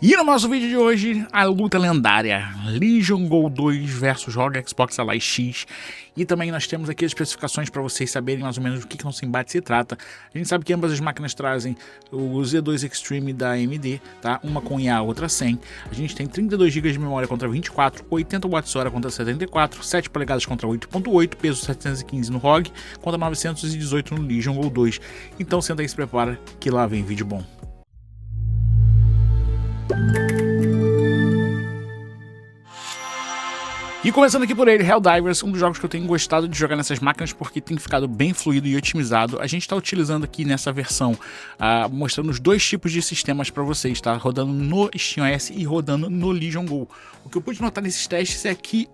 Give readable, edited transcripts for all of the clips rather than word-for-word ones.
E no nosso vídeo de hoje, a luta lendária Legion Go 2 versus ROG Xbox Ally X. E também nós temos aqui as especificações para vocês saberem mais ou menos do que nosso embate se trata. A gente sabe que ambas as máquinas trazem o Z2 Extreme da AMD, tá? Uma com IA, a outra sem. A gente tem 32 GB de memória contra 24, 80 Wh contra 74, 7 polegadas contra 8.8, peso 715 no ROG contra 918 no Legion Go 2. Então senta aí e se prepara que lá vem vídeo bom. E começando aqui por ele, Helldivers, um dos jogos que eu tenho gostado de jogar nessas máquinas porque tem ficado bem fluido e otimizado. A gente está utilizando aqui nessa versão, mostrando os dois tipos de sistemas para vocês, tá? Rodando no SteamOS e rodando no Legion Go. O que eu pude notar nesses testes é que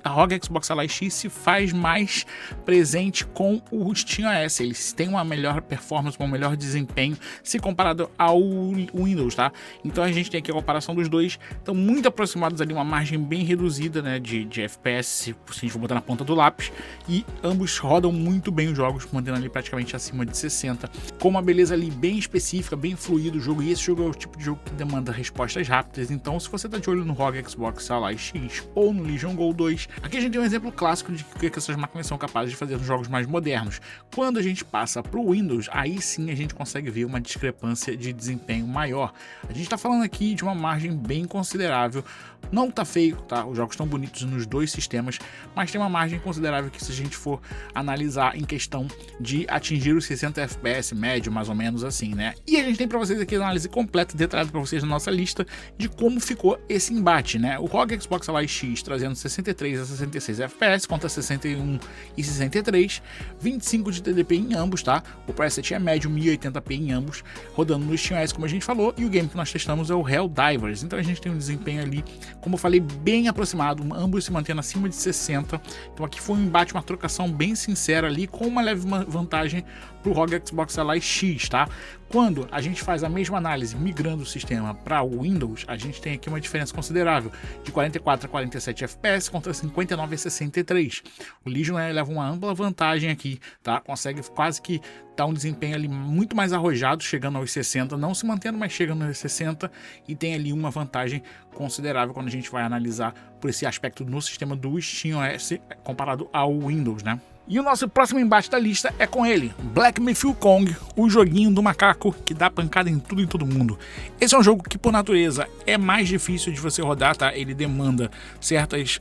a ROG Xbox Ally X se faz mais presente com o SteamOS. Eles têm uma melhor performance, um melhor desempenho se comparado ao Windows, tá? Então a gente tem aqui a comparação dos dois, estão muito aproximados ali, uma margem bem reduzida, né, de FPS, se a gente for botar na ponta do lápis, e ambos rodam muito bem os jogos, mantendo ali praticamente acima de 60, com uma beleza ali bem específica, bem fluido o jogo, e esse jogo é o tipo de jogo que demanda respostas rápidas. Então se você tá de olho no ROG Xbox Ally X ou no Legion Go 2, aqui a gente tem um exemplo clássico de que essas máquinas são capazes de fazer nos jogos mais modernos. Quando a gente passa para o Windows, aí sim a gente consegue ver uma discrepância de desempenho maior. A gente tá falando aqui de uma margem bem considerável, não tá feio, tá? Os jogos estão bonitos nos dois sistemas, mas tem uma margem considerável que, se a gente for analisar em questão de atingir os 60 FPS médio, mais ou menos assim, né? E a gente tem para vocês aqui a análise completa, detalhada para vocês na nossa lista de como ficou esse embate, né? O ROG Xbox Ally X trazendo 63 a 66 FPS contra 61 e 63, 25 de TDP em ambos, tá? O preset é médio, 1080p em ambos, rodando no SteamOS, como a gente falou, e o game que nós testamos é o Helldivers. Então a gente tem um desempenho ali, como eu falei, bem aproximado, ambos se mantendo acima de 60. Então aqui foi um embate, uma trocação bem sincera ali, com uma leve vantagem para o ROG Xbox Ally X, tá? Quando a gente faz a mesma análise migrando o sistema para o Windows, a gente tem aqui uma diferença considerável de 44 a 47 FPS contra 59 a 63. O Legion leva uma ampla vantagem aqui, tá? Consegue quase que dar um desempenho ali muito mais arrojado, chegando aos 60, não se mantendo, mas chegando aos 60, e tem ali uma vantagem considerável quando a gente vai analisar por esse aspecto no sistema do SteamOS comparado ao Windows, né? E o nosso próximo embate da lista é com ele, Black Myth Wukong, o joguinho do macaco que dá pancada em tudo e todo mundo. Esse é um jogo que, por natureza, é mais difícil de você rodar, tá? Ele demanda certas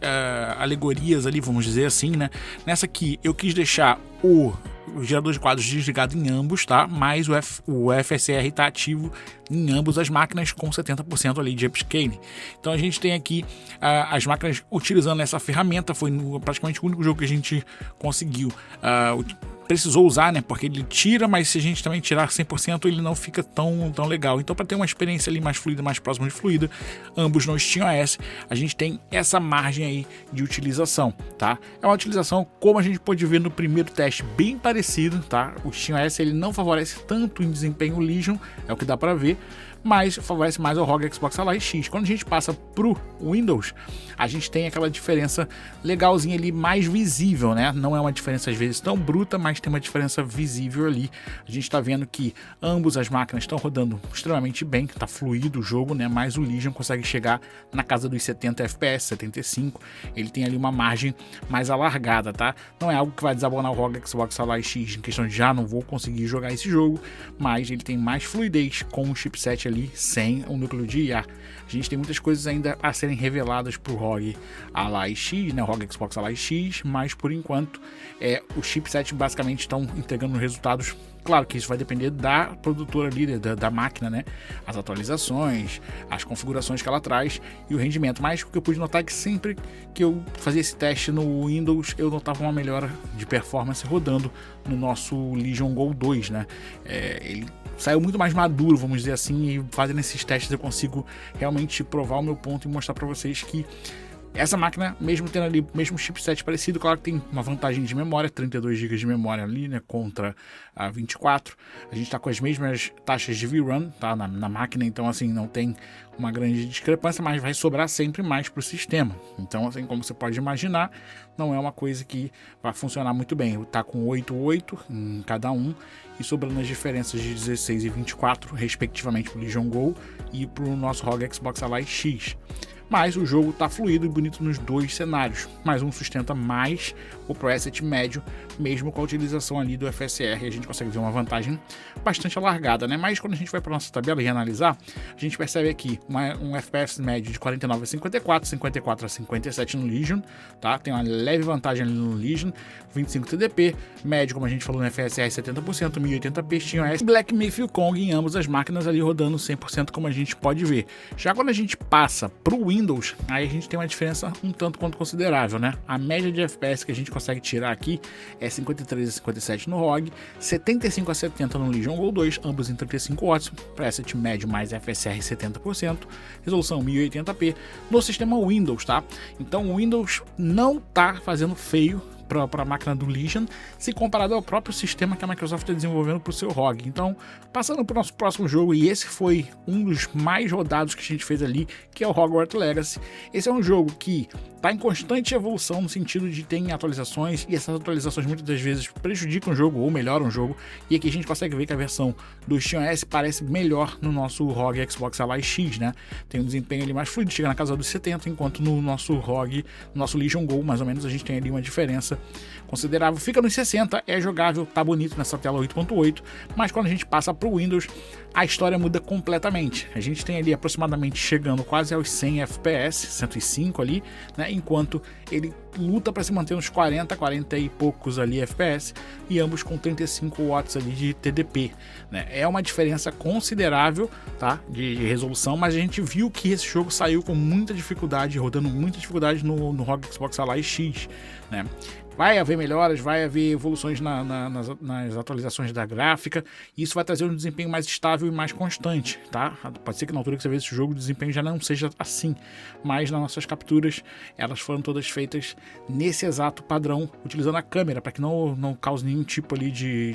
alegorias ali, vamos dizer assim, né? Nessa aqui, eu quis deixar o gerador de quadros desligado em ambos, tá? Mas o FSR está ativo em ambas as máquinas com 70% ali de upscaling. Então a gente tem aqui as máquinas utilizando essa ferramenta. Foi praticamente o único jogo que a gente conseguiu precisou usar, né? Porque ele tira, mas se a gente também tirar 100%, ele não fica tão legal. Então, para ter uma experiência ali mais fluida, mais próxima de fluida, ambos no SteamOS, a gente tem essa margem aí de utilização, tá? É uma utilização, como a gente pôde ver no primeiro teste, bem parecido, tá? O SteamOS ele não favorece tanto em desempenho Legion, é o que dá para ver, mas favorece mais ao ROG Xbox Ally X. Quando a gente passa pro Windows, a gente tem aquela diferença legalzinha ali, mais visível, né? Não é uma diferença às vezes tão bruta, mas tem uma diferença visível ali. A gente tá vendo que ambas as máquinas estão rodando extremamente bem, que tá fluido o jogo, né? Mas o Legion consegue chegar na casa dos 70 FPS, 75. Ele tem ali uma margem mais alargada, tá? Não é algo que vai desabonar o ROG Xbox Ally X em questão de não vou conseguir jogar esse jogo, mas ele tem mais fluidez com o chipset ali sem o núcleo de IA. A gente tem muitas coisas ainda a serem reveladas para o ROG Ally X, né, o ROG Xbox Ally X, mas por enquanto os chipsets basicamente estão entregando resultados. Claro que isso vai depender da produtora ali, da máquina, né? As atualizações, as configurações que ela traz e o rendimento. Mas o que eu pude notar é que sempre que eu fazia esse teste no Windows, eu notava uma melhora de performance rodando no nosso Legion Go 2, né? Ele saiu muito mais maduro, vamos dizer assim, e fazendo esses testes eu consigo realmente provar o meu ponto e mostrar para vocês que Essa máquina, mesmo tendo ali o mesmo chipset parecido, claro que tem uma vantagem de memória, 32 GB de memória ali, né, contra a 24. A gente está com as mesmas taxas de VRAM, tá, na máquina, então assim, não tem uma grande discrepância, mas vai sobrar sempre mais para o sistema. Então, assim, como você pode imaginar, não é uma coisa que vai funcionar muito bem. Está com 8.8 em cada um, e sobrando as diferenças de 16 e 24, respectivamente, para o Legion Go e para o nosso ROG Xbox Ally X. Mas o jogo está fluido e bonito nos dois cenários, mas um sustenta mais o preset médio, mesmo com a utilização ali do FSR, a gente consegue ver uma vantagem bastante alargada, né? Mas quando a gente vai para nossa tabela e analisar, a gente percebe aqui um FPS médio de 49 a 54, 54 a 57 no Legion, tá? Tem uma leve vantagem ali no Legion, 25 TDP, médio, como a gente falou no FSR, 70%, 1080p, SteamOS, Black Myth e o Kong em ambas as máquinas ali rodando 100%, como a gente pode ver. Já quando a gente passa para o Windows, aí a gente tem uma diferença um tanto quanto considerável, né? A média de FPS que a gente consegue tirar aqui é 53 a 57 no ROG, 75 a 70 no Legion Go 2, ambos em 35 watts, preset médio mais FSR 70%, resolução 1080p no sistema Windows, tá? Então o Windows não tá fazendo feio para a máquina do Legion, se comparado ao próprio sistema que a Microsoft está desenvolvendo para o seu ROG. Então, passando para o nosso próximo jogo, e esse foi um dos mais rodados que a gente fez ali, que é o Hogwarts Legacy. Esse é um jogo que está em constante evolução no sentido de ter atualizações, e essas atualizações muitas das vezes prejudicam o jogo ou melhoram o jogo, e aqui a gente consegue ver que a versão do SteamOS parece melhor no nosso ROG Xbox Ally X, né? Tem um desempenho ali mais fluido, chega na casa dos 70, enquanto no nosso ROG, no nosso Legion Go, mais ou menos, a gente tem ali uma diferença considerável, fica nos 60, é jogável, tá bonito nessa tela 8.8, mas quando a gente passa para o Windows, a história muda completamente. A gente tem ali aproximadamente chegando quase aos 100 FPS, 105 ali, né, enquanto ele luta para se manter nos 40 e poucos ali FPS, e ambos com 35 watts ali de TDP, né? É uma diferença considerável, tá, de resolução, mas a gente viu que esse jogo saiu com muita dificuldade, rodando muita dificuldade no ROG Xbox Ally X, né? Vai haver melhoras, vai haver evoluções nas atualizações da gráfica, e isso vai trazer um desempenho mais estável e mais constante, tá? Pode ser que na altura que você vê esse jogo o desempenho já não seja assim, mas nas nossas capturas elas foram todas feitas nesse exato padrão, utilizando a câmera, para que não cause nenhum tipo ali de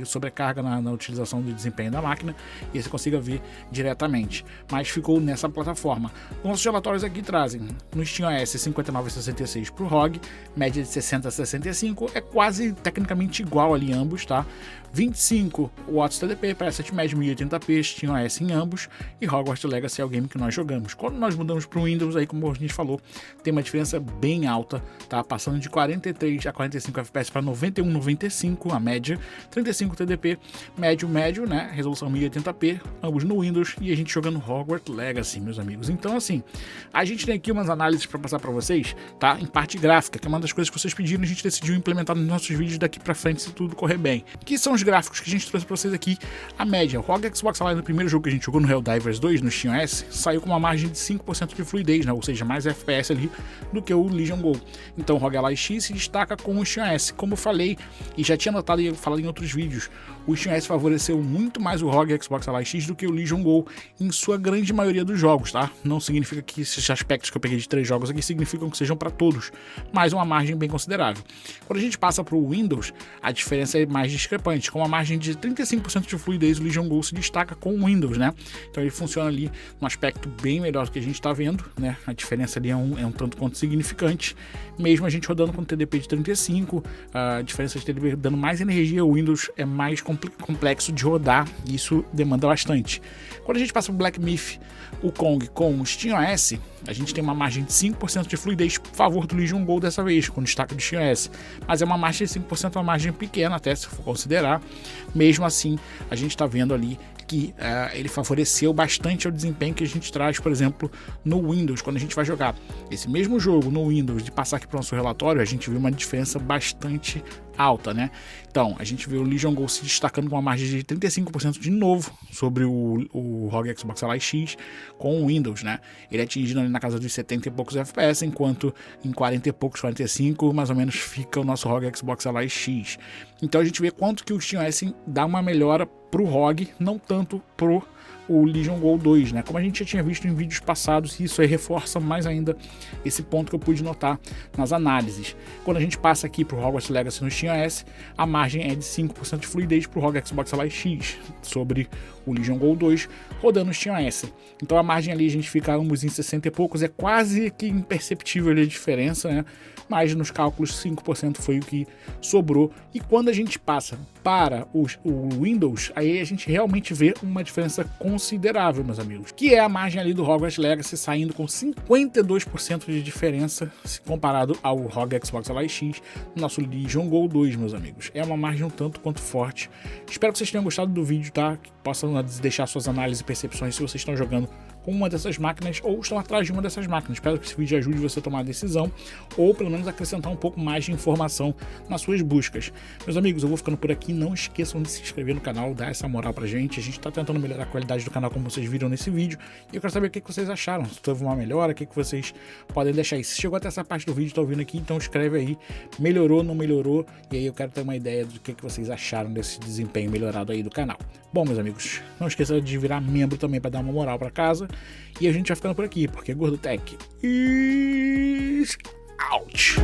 sobrecarga na utilização do desempenho da máquina, e você consiga ver diretamente. Mas ficou nessa plataforma. Nossos relatórios aqui trazem no SteamOS 59 a 66 para o ROG, média de 60 a 65, é quase tecnicamente igual ali em ambos, tá? 25 watts TDP, preset médio 1080p, SteamOS em ambos, e Hogwarts Legacy é o game que nós jogamos. Quando nós mudamos para o Windows, aí como a gente falou, tem uma diferença bem alta, tá? Passando de 43 a 45 FPS para 91, 95 a média, 35 TDP, médio, né? Resolução 1080p, ambos no Windows, e a gente jogando Hogwarts Legacy, meus amigos. Então, assim, a gente tem aqui umas análises para passar para vocês, tá? Em parte gráfica, que é uma das coisas que vocês pediram, a gente decidiu implementar nos nossos vídeos daqui para frente, se tudo correr bem. Que são os gráficos que a gente trouxe para vocês aqui. A média, o ROG Xbox Ally no primeiro jogo que a gente jogou no Helldivers 2, no SteamOS, saiu com uma margem de 5% de fluidez, né? Ou seja, mais FPS ali do que o Legion Go. Então o ROG Ally X se destaca com o SteamOS. Como eu falei, e já tinha notado e falado em outros vídeos, o SteamOS favoreceu muito mais o ROG Xbox Ally X do que o Legion Go em sua grande maioria dos jogos, tá? Não significa que esses aspectos que eu peguei de 3 jogos aqui significam que sejam para todos, mas uma margem bem considerável. Quando a gente passa para o Windows, a diferença é mais discrepante. Com uma margem de 35% de fluidez, o Legion Go se destaca com o Windows, né? Então ele funciona ali num aspecto bem melhor do que a gente está vendo, né? A diferença ali é um tanto quanto significante, mesmo a gente rodando com TDP de 35, a diferença de TDP dando mais energia, o Windows é mais complexo de rodar, e isso demanda bastante. Quando a gente passa para o Black Myth, o Kong com o SteamOS, a gente tem uma margem de 5% de fluidez a favor do Legion Go dessa vez, com destaque do SteamOS. Mas é uma margem de 5%, uma margem pequena até, se for considerar. Mesmo assim, a gente está vendo ali que ele favoreceu bastante o desempenho que a gente traz, por exemplo, no Windows. Quando a gente vai jogar esse mesmo jogo no Windows, de passar aqui para o nosso relatório, a gente viu uma diferença bastante alta, né? Então, a gente vê o Legion Go se destacando com uma margem de 35% de novo sobre o ROG Xbox Ally X com o Windows, né? Ele atingindo ali na casa dos 70 e poucos FPS, enquanto em 40 e poucos, 45, mais ou menos fica o nosso ROG Xbox Ally X. Então a gente vê quanto que o SteamOS dá uma melhora pro ROG, não tanto pro o Legion Go 2, né? Como a gente já tinha visto em vídeos passados, e isso aí reforça mais ainda esse ponto que eu pude notar nas análises. Quando a gente passa aqui pro Hogwarts Legacy no SteamOS, a margem é de 5% de fluidez pro ROG Xbox Ally X sobre o Legion Go 2 rodando no SteamOS. Então a margem ali a gente fica ambos em 60 e poucos, é quase que imperceptível ali a diferença, né? Mas nos cálculos 5% foi o que sobrou. E quando a gente passa para o Windows, aí a gente realmente vê uma diferença considerável, meus amigos, que é a margem ali do Hogwarts Legacy saindo com 52% de diferença se comparado ao ROG Xbox Ally X, nosso Legion Go 2, meus amigos. É uma margem um tanto quanto forte. Espero que vocês tenham gostado do vídeo, tá? Que possam deixar suas análises e percepções se vocês estão jogando com uma dessas máquinas ou estão atrás de uma dessas máquinas. Espero que esse vídeo ajude você a tomar a decisão ou pelo menos acrescentar um pouco mais de informação nas suas buscas. Meus amigos, eu vou ficando por aqui. Não esqueçam de se inscrever no canal, dar essa moral pra gente. A gente tá tentando melhorar a qualidade do canal, como vocês viram nesse vídeo, e eu quero saber o que vocês acharam, se teve uma melhora, o que vocês podem deixar aí. Se chegou até essa parte do vídeo e tá ouvindo aqui, então escreve aí, melhorou, não melhorou, e aí eu quero ter uma ideia do que vocês acharam desse desempenho melhorado aí do canal. Bom, meus amigos, não esqueça de virar membro também para dar uma moral pra casa, e a gente vai ficando por aqui, porque Gordo Tech is out!